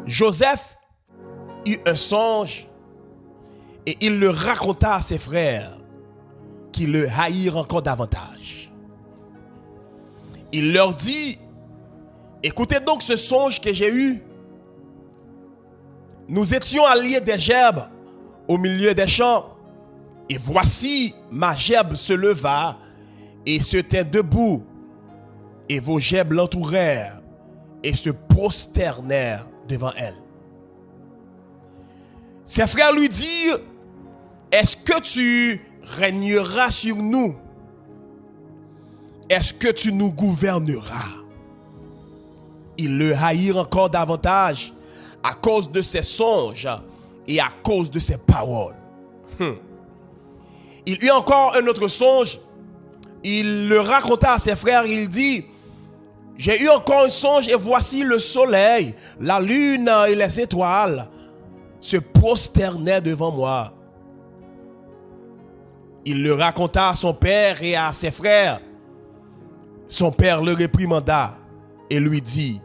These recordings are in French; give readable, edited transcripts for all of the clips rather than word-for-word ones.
Joseph eut un songe et il le raconta à ses frères qui le haïrent encore davantage. Il leur dit, écoutez donc ce songe que j'ai eu. Nous étions alliés des gerbes au milieu des champs. Et voici ma gerbe se leva et se tint debout. Et vos gerbes l'entourèrent et se prosternèrent devant elle. Ses frères lui dirent, est-ce que tu régneras sur nous? Est-ce que tu nous gouverneras? Ils le haïrent encore davantage à cause de ses songes et à cause de ses paroles. Il eut encore un autre songe. Il le raconta à ses frères. Il dit, j'ai eu encore un songe et voici le soleil, la lune et les étoiles se prosternaient devant moi. Il le raconta à son père et à ses frères. Son père le réprimanda et lui dit,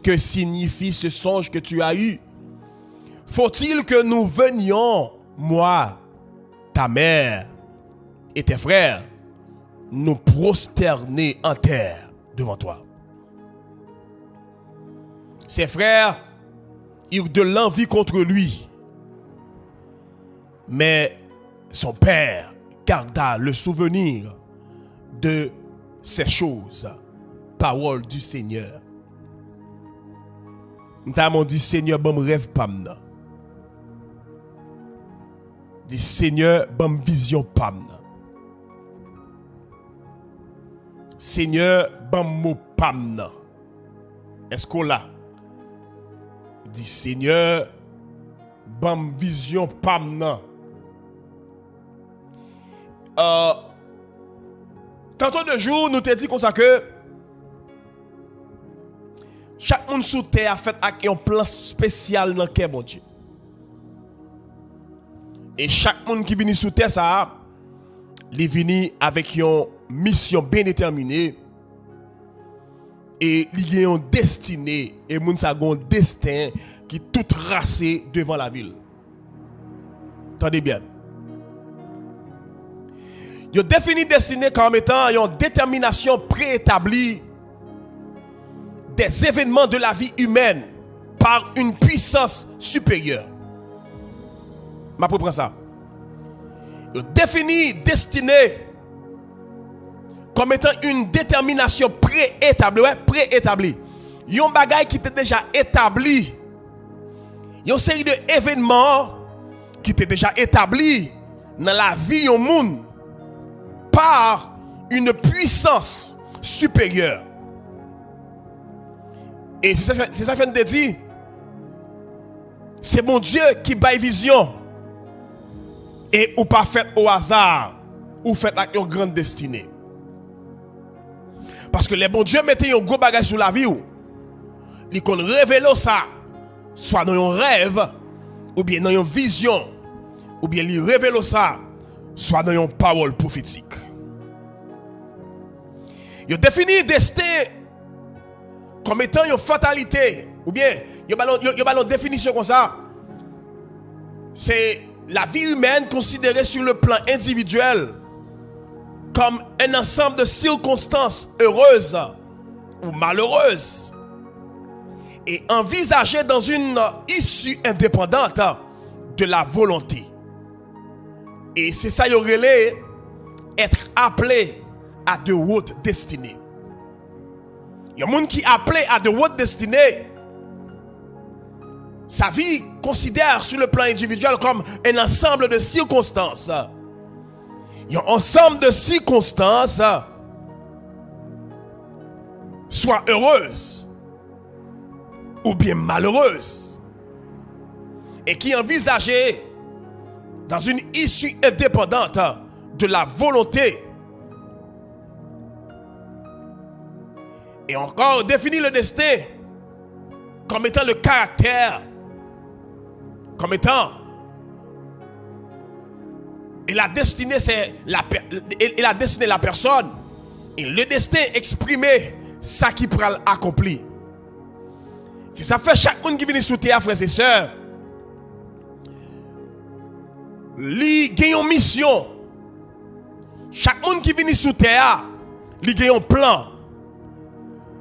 que signifie ce songe que tu as eu? Faut-il que nous venions, moi, ta mère et tes frères, nous prosterner en terre devant toi? Ses frères eurent de l'envie contre lui, mais son père garda le souvenir de ces choses. Parole du Seigneur. Nous dit, Seigneur, bon rêve pamna. Dit, Seigneur, bon vision pamna. Seigneur, bon mot pamna. Est-ce qu'on l'a? Dit, Seigneur, bon vision pamna. Tantôt de jour, nous te dit comme ça que chaque monde sous terre a fait un plan spécial dans le cœur, mon Dieu. Et chaque monde qui vient sous terre, ça, il vient avec une mission bien déterminée. Et il y a une destinée. Et moun sa gon destin qui tout tracé devant la ville. Attendez bien. Il définit destinée comme étant une détermination préétablie des événements de la vie humaine par une puissance supérieure. Je prends ça. Il définit destinée comme étant une détermination préétablie. Ouais, préétablie. Il y a un bagage qui était déjà établi. Il y a une série d'événements qui étaient déjà établis dans la vie du monde par une puissance supérieure. Et c'est ça que je te dis. C'est mon Dieu qui baille vision. Et ou pas fait au hasard. Ou fait avec une grande destinée. Parce que les bons Dieu mettaient un gros bagage sur la vie. Ils qu'on révèle ça. Soit dans un rêve. Ou bien dans une vision. Ou bien ils révèlent ça. Soit dans une parole prophétique. Ils définissent destin comme étant une fatalité, ou bien il y a une définition comme ça. C'est la vie humaine considérée sur le plan individuel comme un ensemble de circonstances heureuses ou malheureuses et envisagée dans une issue indépendante de la volonté. Et c'est ça, il y aurait être appelé à de hautes destinées. Il y a des gens qui appelé à de hautes destinées. Sa vie considère sur le plan individuel comme un ensemble de circonstances. Il y a un ensemble de circonstances soit heureuses ou bien malheureuses et qui envisageaient dans une issue indépendante de la volonté. Et encore définit le destin comme étant le caractère, comme étant, et la destinée c'est la destinée de la personne, et le destin exprimé ça qui pourra accomplir. Si ça fait chaque monde qui vient sous terre, frères et sœurs, li gagne une mission. Chaque monde qui vient sous terre, li gagne un plan.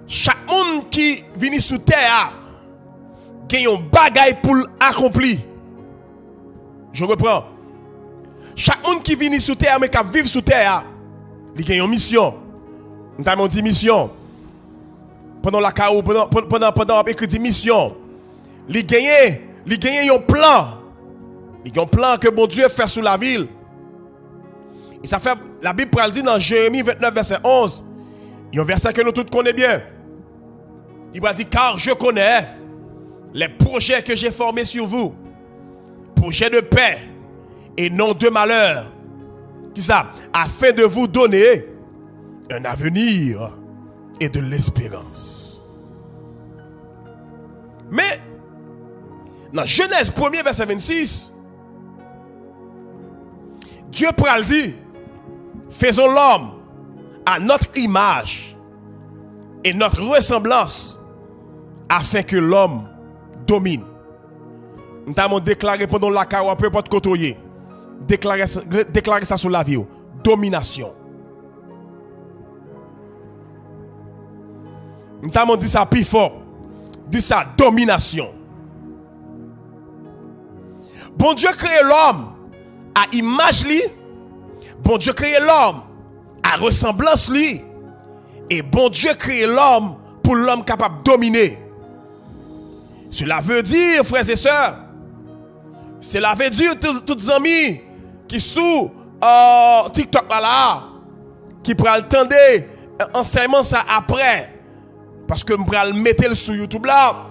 Chaque monde qui vient sous terre, gagne un bagaille pour accomplir. Je reprends. Chaque monde qui vient sous terre, mais qui vit sous terre, il gagne une mission. Nous avons dit mission. Pendant la chaos, pendant écrit mission, il gagne un plan. Il y a un plan que bon Dieu fait sur la ville. Et ça fait, la Bible dit dans Jérémie 29, verset 11, il y a un verset que nous tous connaissons bien. Il va dire, car je connais les projets que j'ai formés sur vous. Projets de paix et non de malheur. Qui ça? Afin de vous donner un avenir et de l'espérance. Mais, dans Genèse 1er, verset 26, Dieu pral dit, faisons l'homme à notre image et notre ressemblance afin que l'homme domine. Nous avons déclaré pendant la carrière, peu importe côté, déclarer ça sur la vie, domination. Nous avons dit ça plus fort, dit ça domination. Bon Dieu crée l'homme à image li, bon Dieu crée l'homme à ressemblance li, et bon Dieu crée l'homme pour l'homme capable de dominer. Cela veut dire, frères et sœurs, cela veut dire tous les amis qui sous TikTok là, qui pourraient attendre enseignement ça après, parce que je vais le mettre sur YouTube là.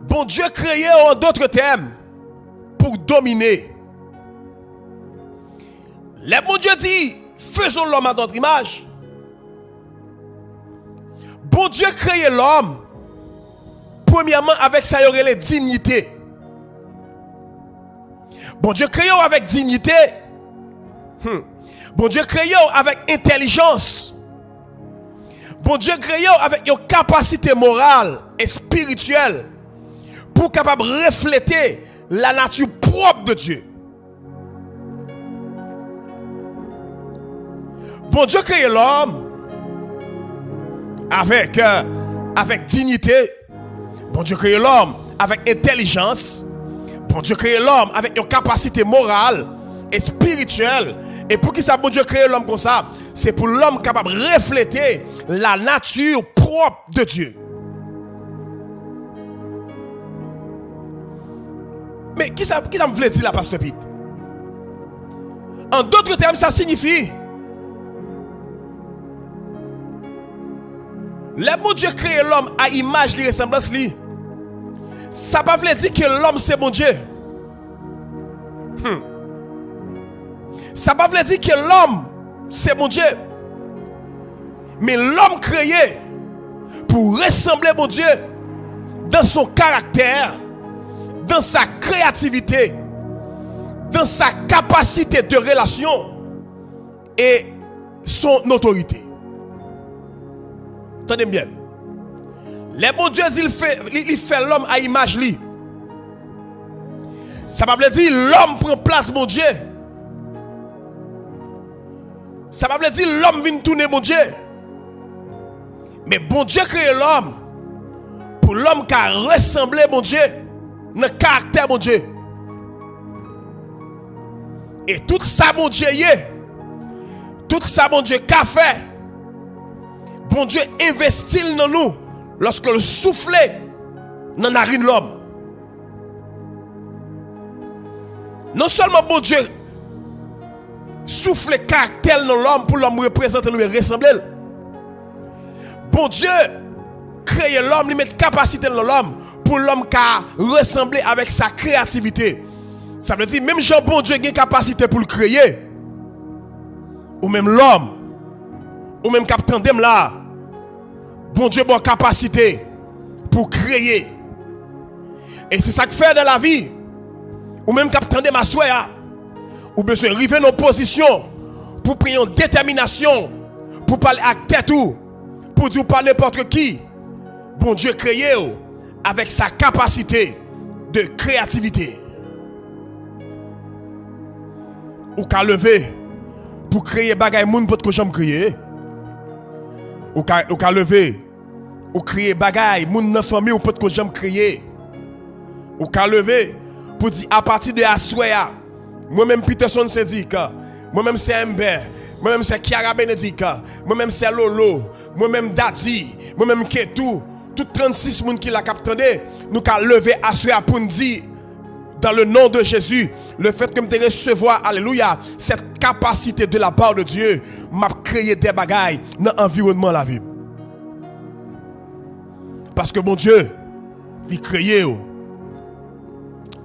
Bon Dieu créé en d'autres termes pour dominer. Le bon Dieu dit, faisons l'homme à notre image. Bon Dieu créé l'homme, premièrement avec sa dignité. Bon Dieu créé avec dignité. Bon Dieu créé avec intelligence. Bon Dieu créé avec une capacité morale et spirituelle pour capable de refléter la nature propre de Dieu. Bon Dieu crée l'homme avec dignité. Bon Dieu crée l'homme avec intelligence. Bon Dieu crée l'homme avec une capacité morale et spirituelle. Et pour qui ça, bon Dieu crée l'homme comme ça? C'est pour l'homme capable de refléter la nature propre de Dieu. Mais qui ça me veut dire là, Pasteur Pete? En d'autres termes, ça signifie le bon Dieu crée l'homme à image de ressemblance li. Ça ne veut pas dire que l'homme c'est bon Dieu. Ça ne veut pas dire que l'homme c'est bon Dieu. Mais l'homme créé pour ressembler à bon Dieu dans son caractère, dans sa créativité, dans sa capacité de relation et son autorité. Attendez bien. Le bon Dieu il fait l'homme à image li. Ça ne veut pas dire l'homme prend place mon Dieu. Ça ne veut pas dire l'homme vient tourner mon Dieu. Mais bon Dieu crée l'homme pour l'homme qui a ressemblé mon Dieu dans le caractère mon Dieu. Et tout ça mon Dieu y est. Tout ça mon Dieu qu'a fait. Bon Dieu investit dans nous lorsque le souffle dans la narine de l'homme. Non seulement bon Dieu souffle caractère dans l'homme pour l'homme représenter lui ressembler. Bon Dieu crée l'homme, lui met capacité dans l'homme pour l'homme qui a ressemblé avec sa créativité. Ça veut dire même Jean bon Dieu a une capacité pour le créer. Ou même l'homme, ou même capitaine d'em là. Bon Dieu a une capacité pour créer. Et c'est ça que fait dans la vie. Ou même capitaine d'em à soi, ou besoin de arriver dans une position pour prendre une détermination, pour parler à tête ou pour dire pas n'importe qui. Bon Dieu créé avec sa capacité de créativité. Ou qu'à lever pour créer bagay moun pour que j'aime créer. Ou qu'à lever ou créer bagay moun dans famille ou pour que j'aime créer. Ou qu'à lever pour dire à partir de Aswea, moi-même Peterson syndic, moi-même c'est Mber, moi-même c'est Kiara Benedica, moi-même c'est Lolo, moi-même Dati, moi-même Ketou, tout 36 moun qui l'a capté, nous qu'à lever Aswea pour nous dire dans le nom de Jésus, le fait que je recevoir, alléluia, cette capacité de la part de Dieu, m'a créé des bagailles dans l'environnement de la vie. Parce que mon Dieu, il créé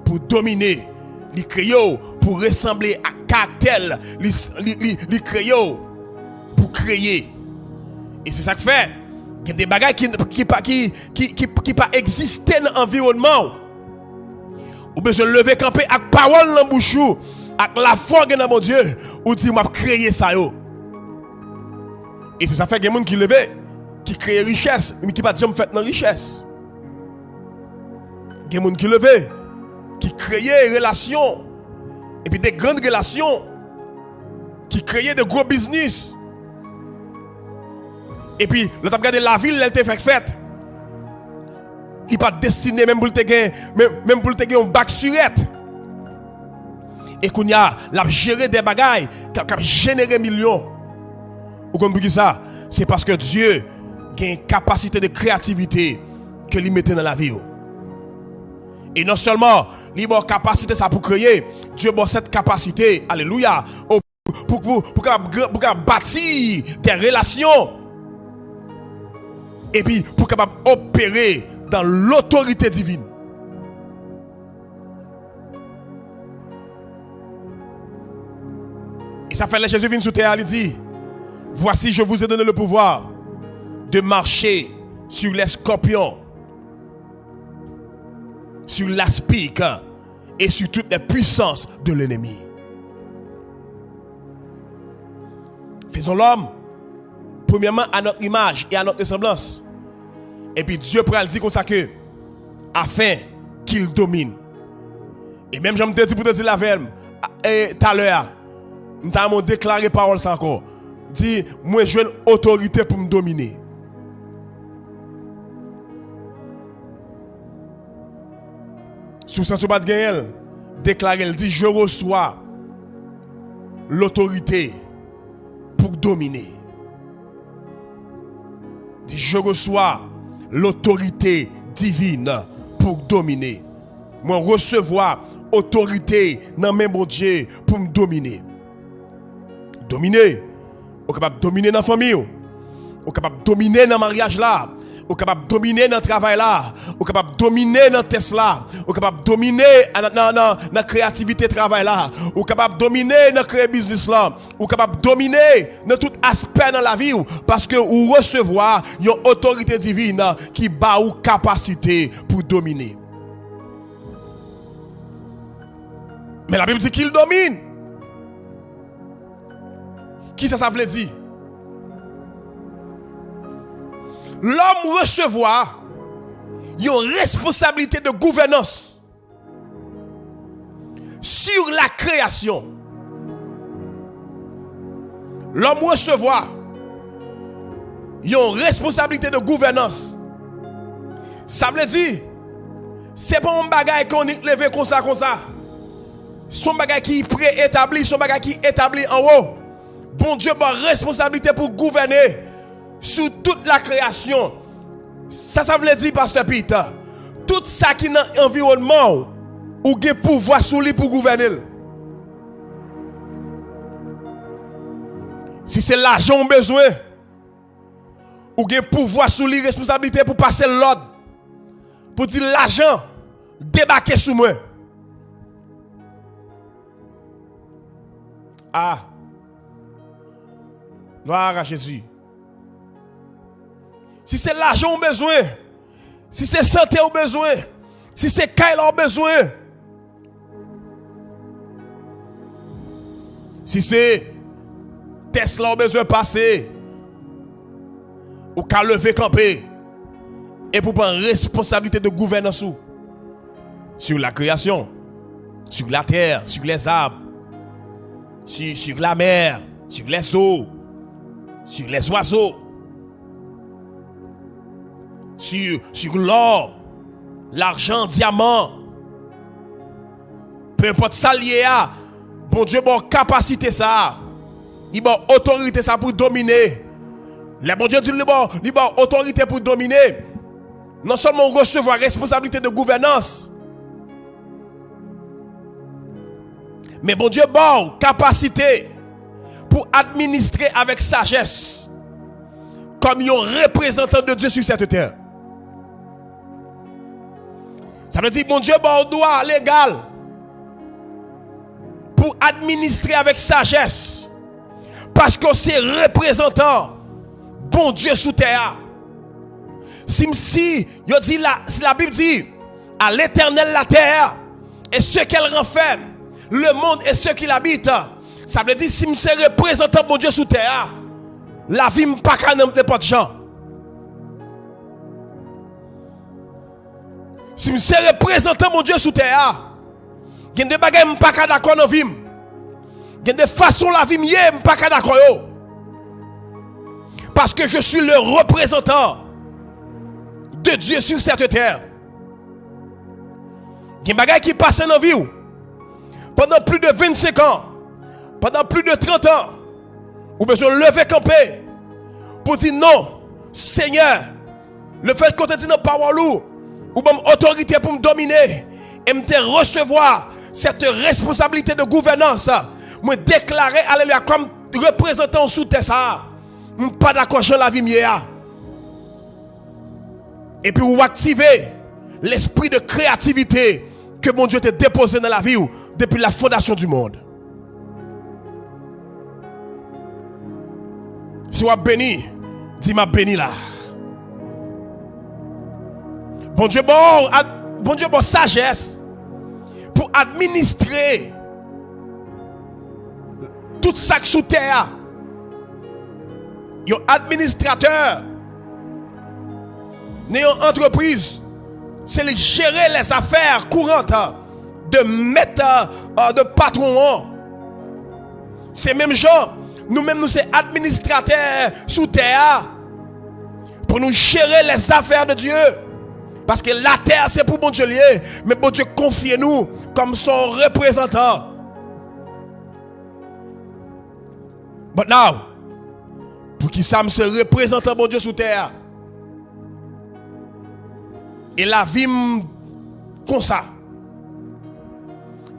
pour dominer, il créé pour ressembler à caractère, il créé pour créer. Et c'est ça que fait, il y a des bagailles qui pas exister dans l'environnement. Ou besoin de lever camper avec parole dans la bouche, avec la foi dans mon Dieu, ou dit m'a créé ça yo. Et c'est ça fait que des gens qui lève, qui créent richesse, mais qui pas jamais fait dans richesse. Des gens qui lève, qui créent relations, et puis des grandes relations, qui créent de gros business. Et puis, le temps de la ville, elle te fait fête. Il n'est pas destiné même pour te gagner, même pour te gagner un bac surette. Et qu'on y a la gérer des bagailles qui a généré millions. Ou comme vous dites ça, c'est parce que Dieu a une capacité de créativité que lui mettait dans la vie. Et non seulement il a une capacité ça pour créer, Dieu a cette capacité, alléluia, pour bâtir des relations. Et puis pour capable opérer dans l'autorité divine. Et ça fait que Jésus vient sous terre, il dit, voici je vous ai donné le pouvoir de marcher sur les scorpions, sur l'aspic et sur toutes les puissances de l'ennemi. Faisons l'homme premièrement à notre image et à notre ressemblance. Et puis Dieu pourra le dire comme ça que afin qu'il domine. Et même je me dis pour te dire la verbe tout à l'heure, nous avons déclaré parole ça encore. Dit moi j'ai une autorité pour me dominer. Sous ça pas de gagner, déclarer elle dit je reçois l'autorité pour dominer. Dit je reçois l'autorité divine pour dominer. Moi recevoir autorité dans mes bon Dieu pour me dominer. Dominer. On est capable de dominer dans la famille. On est capable de dominer dans le mariage là. On est capable de dominer dans le travail là. On est capable de dominer dans le test là. On est capable de dominer dans la créativité travail là. On est capable de dominer dans le business là. On est capable de dominer dans tout aspect dans la vie. Parce que vous recevoir une autorité divine qui bat ou capacité pour dominer. Mais la Bible dit qu'il domine. Qui ça veut dire? L'homme recevoir une responsabilité de gouvernance sur la création. L'homme recevoir une responsabilité de gouvernance. Ça veut dire, c'est pas un bagage qu'on est levé comme ça. Son bagage qui est préétabli, son bagage qui est établi en haut. Bon Dieu a responsabilité pour gouverner sur toute la création. Ça veut dire, Pasteur Peter, tout ça qui est dans l'environnement, ou a pouvoir sur lui pour gouverner. Si c'est l'argent besoin, ou a pouvoir sur lui responsabilité pour passer l'ordre. Pour dire l'argent, débarquer sur moi. Ah. Gloire à Jésus. Si c'est l'argent au besoin, si c'est santé au besoin, si c'est Kyle au besoin, si c'est Tesla au besoin passer, ou qu'à lever camper et pour prendre responsabilité de gouvernance sur la création, sur la terre, sur les arbres, sur la mer, sur les eaux, sur les oiseaux, sur l'or, l'argent, diamant. Peu importe ça lié à, bon Dieu, bon capacité ça, il bon autorité ça pour dominer. Le bon Dieu dit il bon autorité pour dominer. Non seulement recevoir responsabilité de gouvernance, mais bon Dieu bon capacité pour administrer avec sagesse comme un représentant de Dieu sur cette terre. Ça veut dire bon Dieu bon droit légal pour administrer avec sagesse parce que c'est représentant bon Dieu sous terre. Si la Bible dit à l'Éternel la terre et ce qu'elle renferme, le monde et ceux qui l'habitent, ça veut dire si c'est représentant bon Dieu sous terre, la vie n'est pas qu'à n'importe gens. Si c'est représentant mon Dieu sous terre, il y a des bagages qui ne sont pas d'accord dans la vie. Il y a des façons la vie qui ne sont pas d'accord. Parce que je suis le représentant de Dieu sur cette terre. Il y a des bagages qui passent dans la vie. Pendant plus de 25 ans, pendant plus de 30 ans, vous avez besoin de lever camper pour dire non, Seigneur, le fait que tu dis nos paroles, ou bonne autorité pour me dominer et me recevoir cette responsabilité de gouvernance, me déclarer alléluia comme représentant sous terre ça. Je ne suis pas d'accord avec la vie mienne. Et puis vous activez l'esprit de créativité que mon Dieu t'a déposé dans la vie depuis la fondation du monde. Si vous êtes béni, dis-moi béni là. Bon Dieu bon sagesse pour administrer tout ça sous terre. Un administrateur, une entreprise, c'est de gérer les affaires courantes de maître, de patron. C'est même gens, nous-mêmes nous sommes administrateurs sous terre pour nous gérer les affaires de Dieu. Parce que la terre c'est pour bon Dieu lié, mais bon Dieu confie nous comme son représentant. But now, pour qui ça me se représente bon Dieu sous terre. Et la vie comme ça.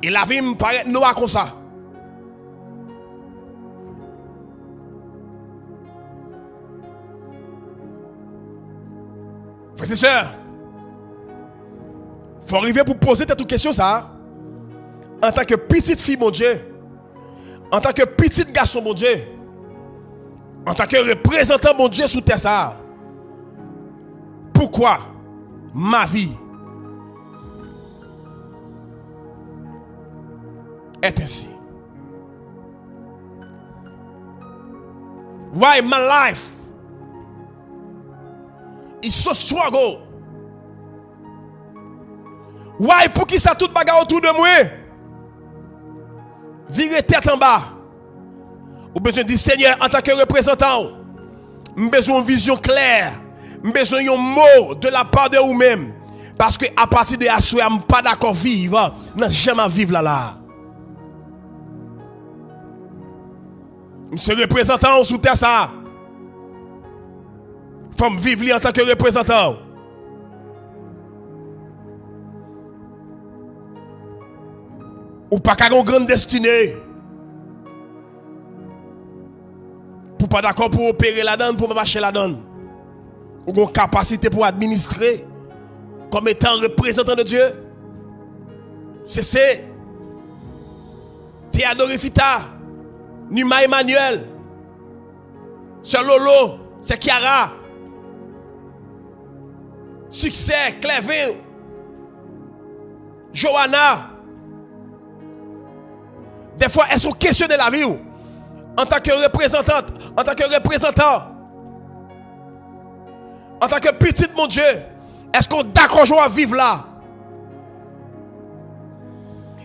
Et la vie me paraît noire comme ça. Frères et sœurs, il faut arriver pour poser cette question ça. En tant que petite fille mon Dieu, en tant que petit garçon mon Dieu, en tant que représentant mon Dieu sous terre ça, pourquoi ma vie est ainsi? Why my life is so struggle? Why pour qui ça tout bagarre autour de moi? Virer tête en bas. Ou besoin de dire Seigneur en tant que représentant, j'ai besoin d'une vision claire, j'ai besoin d'un mot de la part de vous-même. Parce que à partir de ce soir, je ne suis pas d'accord vivre, je ne jamais vivre là. Je suis représentant sous terre ça. Il faut vivre en tant que représentant. Ou pas qu'à une grande destinée. Pour pas d'accord pour opérer la donne, pour marcher la donne. Ou une capacité pour administrer comme étant représentant de Dieu. C'est Théodore Fita, Numa Emmanuel, Sœur Lolo, c'est Kiara, Succès, Clévin, Johanna. Des fois, elles sont questionnées de la vie. En tant que représentante, en tant que représentant, En tant que petit mon Dieu, est-ce qu'on est d'accord à vivre là?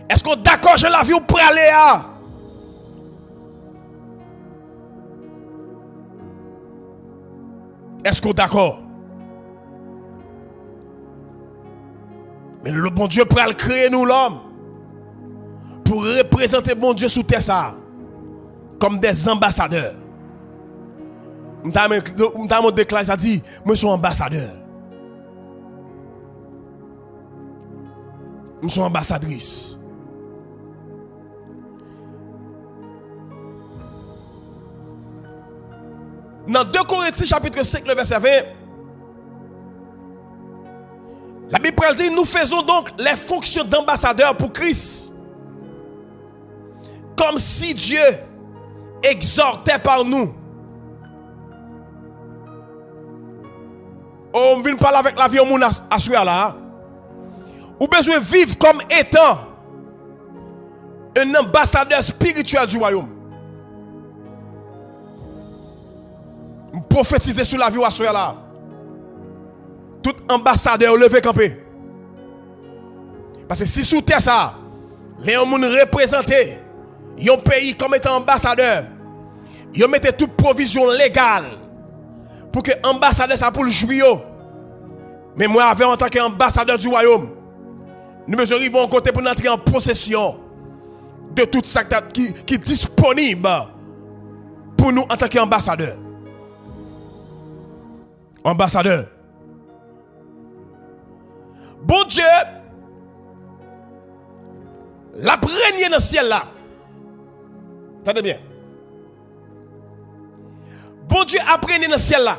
Est-ce qu'on est d'accord à la vie ou pour aller à? Est-ce qu'on est d'accord? Mais le bon Dieu pour créer nous l'homme pour représenter bon Dieu sous terre ça comme des ambassadeurs. M'ta déclaré ça dit moi je suis ambassadeur. Je suis ambassadrice. Dans 2 Corinthiens chapitre 5 le verset 20, la Bible dit nous faisons donc les fonctions d'ambassadeurs pour Christ. Comme si Dieu exhortait par nous. On vient parler avec la vie au monde à ce là. Ou besoin vivre comme étant un ambassadeur spirituel du royaume. Prophétiser sur la vie à ce là. Tout ambassadeur levé campé. Parce que si sous terre ça, les gens représentés un pays comme étant ambassadeur, ils mettent toute provision légale pour que l'ambassadeur ça pour le jouir. Mais moi, en tant qu'ambassadeur du royaume, nous arrivons à côté pour entrer en possession de tout ça qui est disponible pour nous en tant qu'ambassadeur. Ambassadeur. Bon Dieu, la première dans le ciel là. Attendez bien. Bon Dieu a prégné dans le ciel là.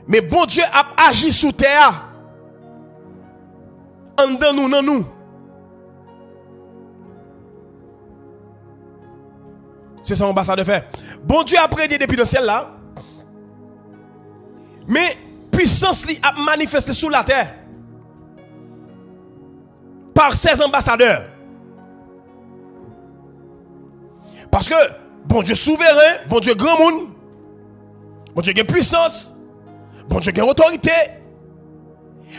Mais bon Dieu a agi sous terre. En dans nous, dans nous. C'est ça l'ambassadeur fait. Bon Dieu a prégné depuis le ciel là. Mais puissance li a manifesté sous la terre. Par ses ambassadeurs. Parce que bon Dieu souverain, bon Dieu grand monde, bon Dieu qui a puissance, bon Dieu qui a autorité.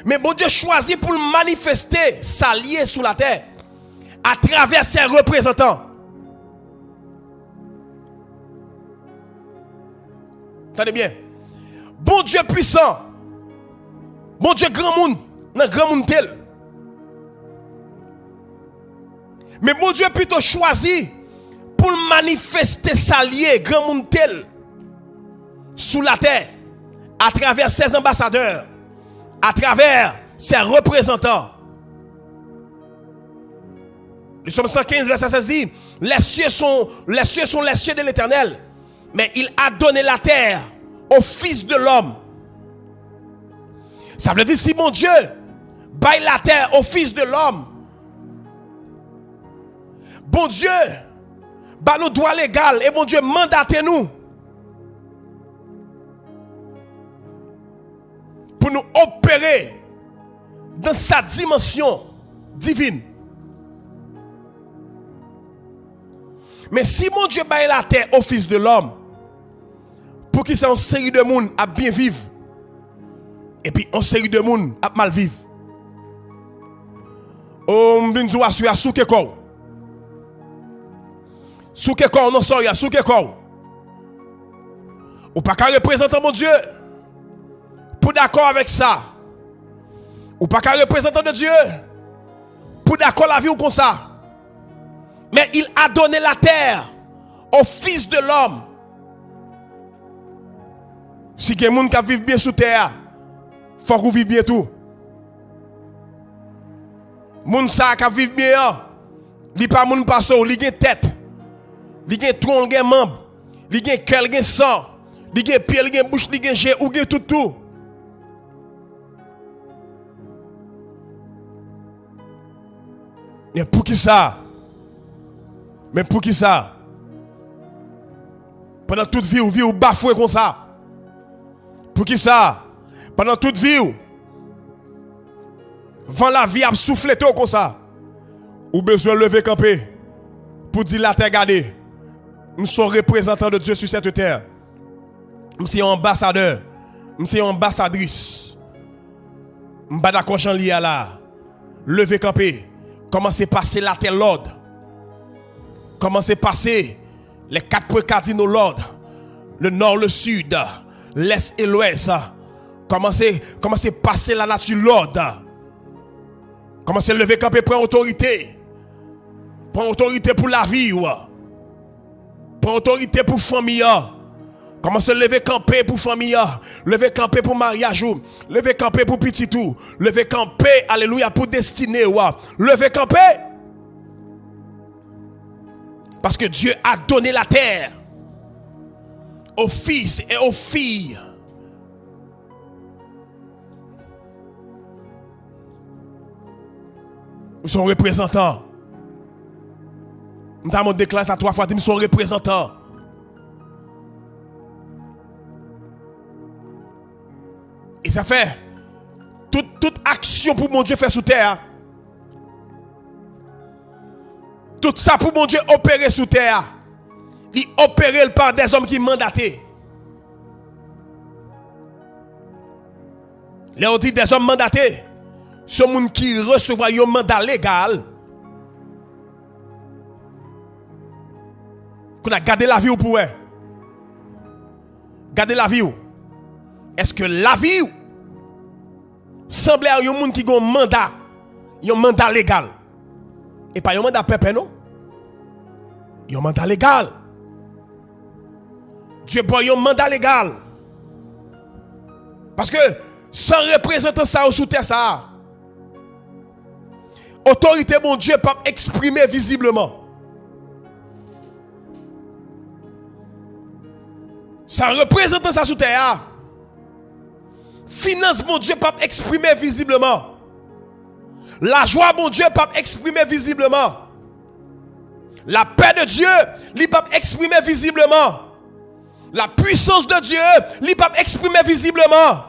Mais bon Dieu choisit pour manifester sa liée sous la terre à travers ses représentants. Attendez bien. Bon Dieu puissant, bon Dieu grand monde, grand monde tel. Mais bon Dieu plutôt choisi pour manifester sa liée, grand monde tel, sous la terre, à travers ses ambassadeurs, à travers ses représentants. Le psaume 115, verset 16 dit, les cieux sont les cieux de l'Éternel, mais il a donné la terre au Fils de l'homme. Ça veut dire, si mon Dieu baille la terre au Fils de l'homme, bon Dieu, bah nous droit légal et bon Dieu mandate nous pour nous opérer dans sa dimension divine. Mais si mon Dieu baille la terre au Fils de l'homme, pour qu'il soit une série de monde à bien vivre, et puis une série de monde à mal vivre. On vient de assurer sous que quoi? Sous que quoi? Non, sorry, sous que quoi? Ou pas qu'à représenter mon Dieu pour d'accord avec ça. Ou pas qu'à représenter de Dieu pour d'accord la vie ou comme ça. Mais il a donné la terre au Fils de l'homme. Si quelqu'un qui vit bien sous terre, il faut qu'on vive bien tout. Moun sa qui vit bien, il pas moun passo, il a tête, il a tronc, il a membre, il a cœur, il a sang, il a pied, il a bouche, il a jet, il a tout. Mais pour qui ça? Mais pour qui ça? Pendant toute vie, ou bafoué comme ça. Pour qui ça? Pendant toute vie, vent la vie a soufflé tout comme ça. Ou besoin de lever camper pour dire la terre gardée. Nous sommes représentants de Dieu sur cette terre. Nous sommes ambassadeurs c'est ambassadrice. M'pas d'accord Jean Lia là. Levez camper. Commencez à passer la terre l'ordre. Commencez à passer les 4 points cardinaux l'ordre. Le nord, le sud, l'est et l'ouest. Commencez à passer la nature l'ordre. Commencez à lever camper, prendre autorité. Prendre autorité pour la vie. Prendre autorité pour famille. Commencez à lever camper pour famille. Lever camper pour mariage. Lever camper pour petit tout. Lever camper, alléluia, pour destinée. Lever camper. Parce que Dieu a donné la terre aux fils et aux filles. Nous sommes représentants. Nous avons déclaré ça 3 fois. Nous sommes représentants. Et ça fait toute action pour mon Dieu faire sous terre. Tout ça pour mon Dieu opérer sous terre. Il opère par des hommes qui mandatés. Là on dit des hommes mandatés. Ce monde qui reçoit un mandat légal. Qu'on a gardé la vie ou pour eux. Gardez la vie ou. Est-ce que la vie semble à un monde qui a un mandat légal? Et pas un mandat pépé, non? Il y a un mandat légal. Dieu a un mandat légal. Parce que sans représentant ça sous terre, ça. Autorité, mon Dieu, pas exprimer visiblement. Sans représentant ça sous terre. Finance, mon Dieu, pas exprimer visiblement. La joie, mon Dieu, pas exprimer visiblement. La paix de Dieu, il pas exprimer visiblement. La puissance de Dieu, il pas exprimer visiblement.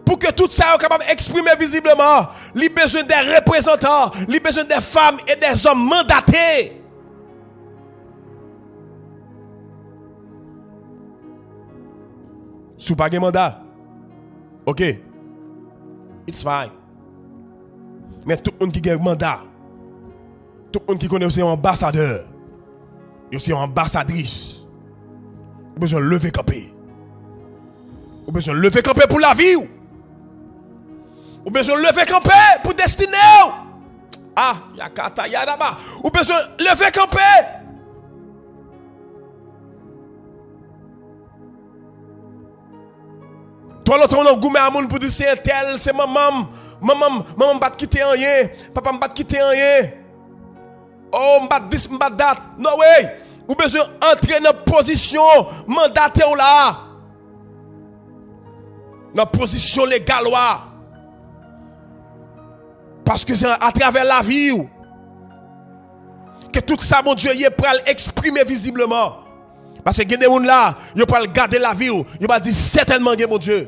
Pour que tout ça soit capable d'exprimer visiblement, il a besoin des représentants, il a besoin des femmes et des hommes mandatés. Sous pas de mandat. OK. It's fine. Mais tout le monde qui a un mandat, tout le monde qui connaît aussi un ambassadeur, aussi une ambassadrice, il a besoin de lever camper. Il a besoin de lever camper pour la vie. Il a besoin de lever camper pour destinée. Ah, yakata yadaba. Il a besoin de lever camper. Toi l'autre on a goumé à moun pour dire c'est tel, c'est maman m'a quitter rien, papa m'a quitter rien. Oh m'a dit m'a date. No way. Ou besoin entrer dans position mandaté ou là. Dans position légale là. Parce que c'est à travers la vie que tout ça mon Dieu y est prêt à exprimer visiblement. Parce que des gens là, ils pas garder la vie, ils pas dire certainement mon Dieu.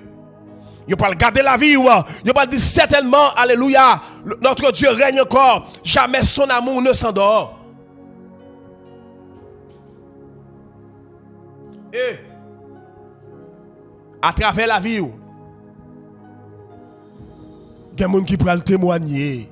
Ils pas garder la vie, ils pas dire certainement alléluia, notre Dieu règne encore, jamais son amour ne s'endort. Et à travers la vie, il y a des gens qui peuvent témoigner.